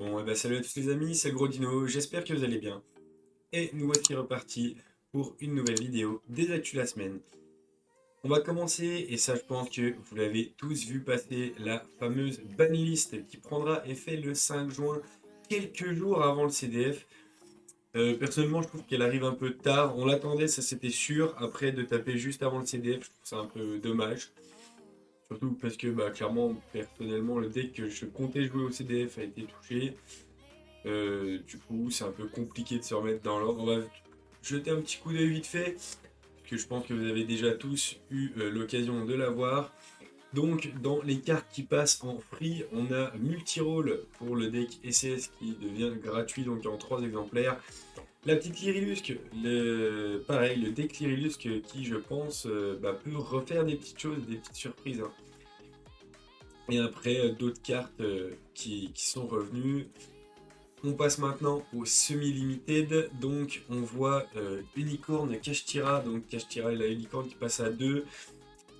Bon, et ben salut à tous les amis, c'est le Gros Dino, j'espère que vous allez bien. Et nous voici repartis pour une nouvelle vidéo des actus de la semaine. On va commencer, et ça je pense que vous l'avez tous vu passer, la fameuse banlist qui prendra effet le 5 juin, quelques jours avant le CDF. Personnellement, je trouve qu'elle arrive un peu tard, on l'attendait, ça c'était sûr, après de taper juste avant le CDF, je trouve ça un peu dommage. Surtout parce que clairement, personnellement, le deck que je comptais jouer au CDF a été touché. Du coup, c'est un peu compliqué de se remettre dans l'ordre. On va jeter un petit coup d'œil vite fait, parce que je pense que vous avez déjà tous eu l'occasion de l'avoir. Donc, dans les cartes qui passent en free, on a multi-role pour le deck SS qui devient gratuit, donc en 3 exemplaires. La petite Lyrilusc, pareil, le deck Lyrilusc qui, je pense, peut refaire des petites choses, des petites surprises, hein. Et après, d'autres cartes qui sont revenues. On passe maintenant au semi-limited, donc on voit Unicorn Kashtira, donc Kashtira et la Unicorn qui passe à 2.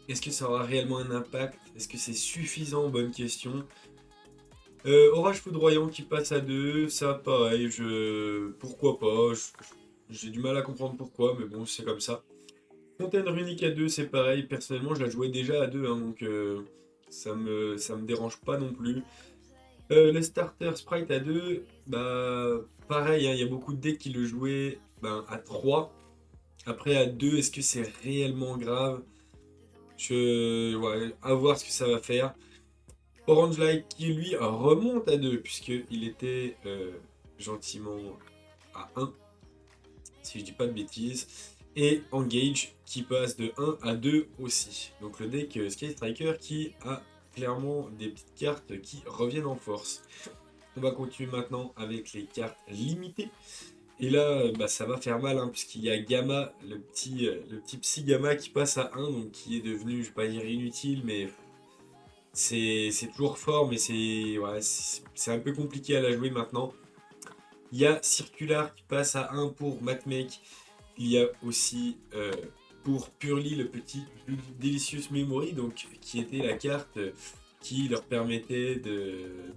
Est-ce que ça aura réellement un impact? Est-ce que c'est suffisant? Bonne question. Orage Foudroyant qui passe à 2, ça pareil, pourquoi pas, j'ai du mal à comprendre pourquoi, mais bon, c'est comme ça. Fontaine Runique à 2, c'est pareil, personnellement je la jouais déjà à 2, hein, donc ça me dérange pas non plus. Le starter sprite à 2, pareil, hein, il y a beaucoup de decks qui le jouaient à 3. Après à 2, est-ce que c'est réellement grave? Ouais, à voir ce que ça va faire. Orange Light qui lui remonte à 2, puisqu'il était gentiment à 1, si je dis pas de bêtises. Et Engage qui passe de 1 à 2 aussi. Donc le deck Sky Striker qui a clairement des petites cartes qui reviennent en force. On va continuer maintenant avec les cartes limitées. Et là, ça va faire mal, hein, puisqu'il y a Gamma, le petit Psy Gamma qui passe à 1, donc qui est devenu, je vais pas dire inutile, mais c'est toujours fort, mais c'est un peu compliqué à la jouer maintenant. Il y a Circular qui passe à 1 pour Matmake. Il y a aussi pour Purely le petit Delicious Memory, donc qui était la carte qui leur permettait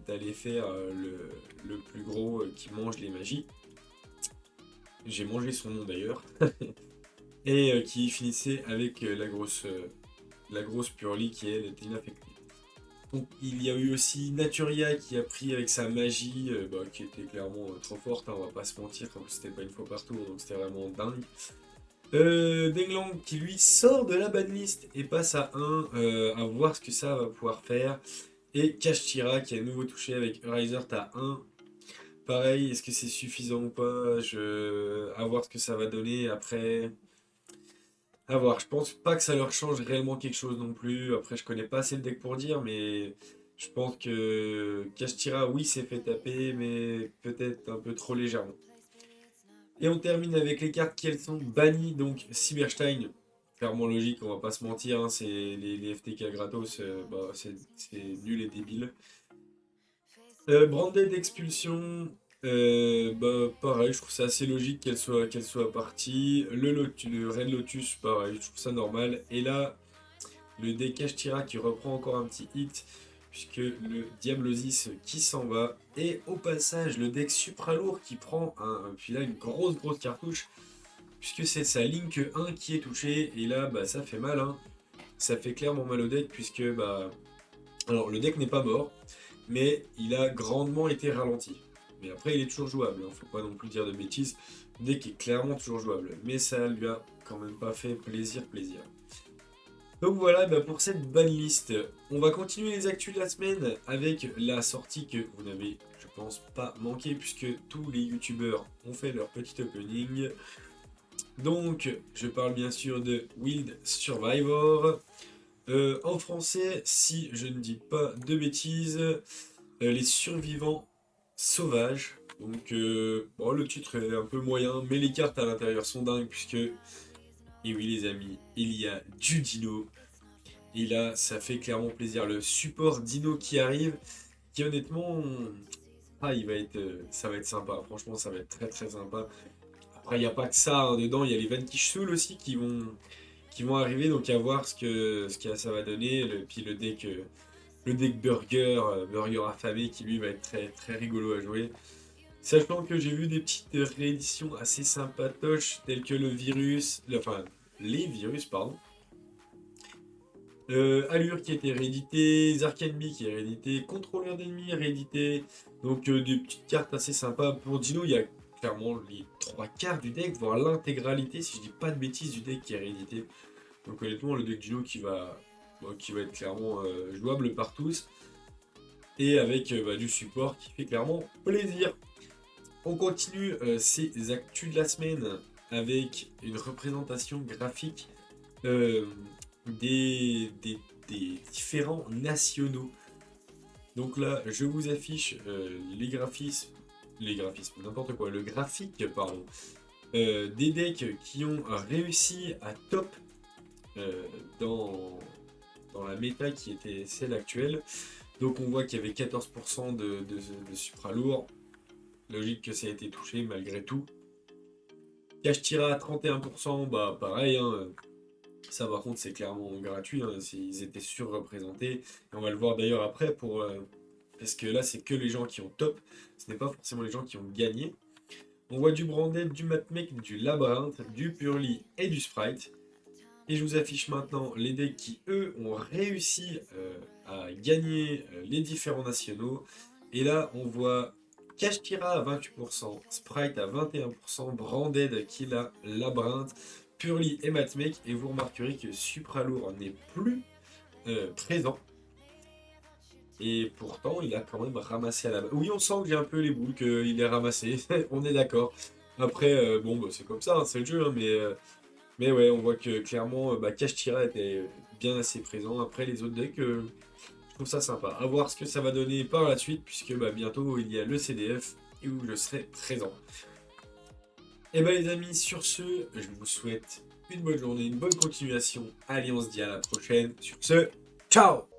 d'aller faire le plus gros qui mange les magies. J'ai mangé son nom d'ailleurs. Et qui finissait avec la grosse Purely qui elle était inaffectée. Donc, il y a eu aussi Naturia qui a pris avec sa magie, qui était clairement trop forte, hein, on va pas se mentir, comme c'était pas une fois par tour, donc c'était vraiment dingue. Denglang qui lui sort de la banlist et passe à 1, à voir ce que ça va pouvoir faire. Et Kashtira qui a à nouveau touché avec Eraser à 1. Pareil, est-ce que c'est suffisant ou pas? À voir ce que ça va donner après. À voir, je pense pas que ça leur change réellement quelque chose non plus. Après, je connais pas assez le deck pour dire, mais je pense que Kashtira, oui, s'est fait taper, mais peut-être un peu trop légèrement. Et on termine avec les cartes qui elles sont bannies, donc Cyberstein, clairement logique, on va pas se mentir, hein, c'est les FTK gratos, c'est nul et débile. Branded Expulsion, pareil, je trouve ça assez logique qu'elle soit partie. Le Red Lotus, pareil, je trouve ça normal. Et là, le deck Tira qui reprend encore un petit hit, puisque le Diablosis qui s'en va. Et au passage, le deck Supra lourd qui prend puis là, une grosse cartouche, puisque c'est sa Link 1 qui est touchée. Et là, ça fait mal, hein. Ça fait clairement mal au deck, puisque, alors, le deck n'est pas mort, mais il a grandement été ralenti. Mais après, il est toujours jouable, hein, faut pas non plus dire de bêtises. Le deck est clairement toujours jouable, mais ça lui a quand même pas fait plaisir. Donc voilà, pour cette banlist, on va continuer les actus de la semaine avec la sortie que vous n'avez, je pense, pas manqué, puisque tous les youtubeurs ont fait leur petit opening. Donc, je parle bien sûr de Wild Survivor. En français, si je ne dis pas de bêtises, les survivants sauvages. Donc, le titre est un peu moyen, mais les cartes à l'intérieur sont dingues, puisque, et oui les amis, il y a du dino. Et là, ça fait clairement plaisir. Le support dino qui arrive, qui honnêtement, ça va être sympa. Franchement, ça va être très sympa. Après, il n'y a pas que ça, hein, dedans. Il y a les Vanquish Soul aussi qui vont arriver. Donc, à voir ce que ça va donner. Puis le le deck Burger, Burger affamé, qui lui va être très, très rigolo à jouer. Sachant que j'ai vu des petites rééditions assez sympatoches, telles que le virus, enfin, les virus, pardon. Allure qui a été réédité, Zarkanby qui est réédité, Contrôleur d'ennemis réédité. Donc des petites cartes assez sympas. Pour Dino, il y a clairement les 3 quarts du deck, voire l'intégralité, si je dis pas de bêtises, du deck qui est réédité. Donc honnêtement, le deck Dino qui va être clairement jouable par tous. Et avec du support qui fait clairement plaisir. On continue ces actus de la semaine avec une représentation graphique euh, des différents nationaux. Donc là, je vous affiche les graphismes, n'importe quoi, le graphique, pardon, des decks qui ont réussi à top euh, dans, dans la méta qui était celle actuelle. Donc on voit qu'il y avait 14% de supra-lourd. Logique que ça a été touché malgré tout. Kashtira à 31%, bah pareil, hein, ça par contre c'est clairement gratuit, hein, ils étaient surreprésentés. Et on va le voir d'ailleurs après parce que là c'est que les gens qui ont top, ce n'est pas forcément les gens qui ont gagné. On voit du Branded, du Matmec, du Labyrinthe, du Purely et du Sprite. Et je vous affiche maintenant les decks qui eux ont réussi à gagner les différents nationaux. Et là on voit Kashtira à 28%, Sprite à 21%, Branded qui a Labyrinthe, Purely et Matmec. Et vous remarquerez que Supralourd n'est plus présent. Et pourtant, il a quand même ramassé à la base. Oui, on sent que j'ai un peu les boules qu'il est ramassé. On est d'accord. Après, bon, bah, c'est comme ça, hein, c'est le jeu. Hein, mais ouais, on voit que clairement, Kashtira était bien assez présent. Après, les autres decks, je trouve ça sympa. À voir ce que ça va donner par la suite, puisque bientôt, il y a le CDF et où je serai présent. Et les amis, sur ce, je vous souhaite une bonne journée, une bonne continuation. Allez, on se dit à la prochaine. Sur ce, ciao!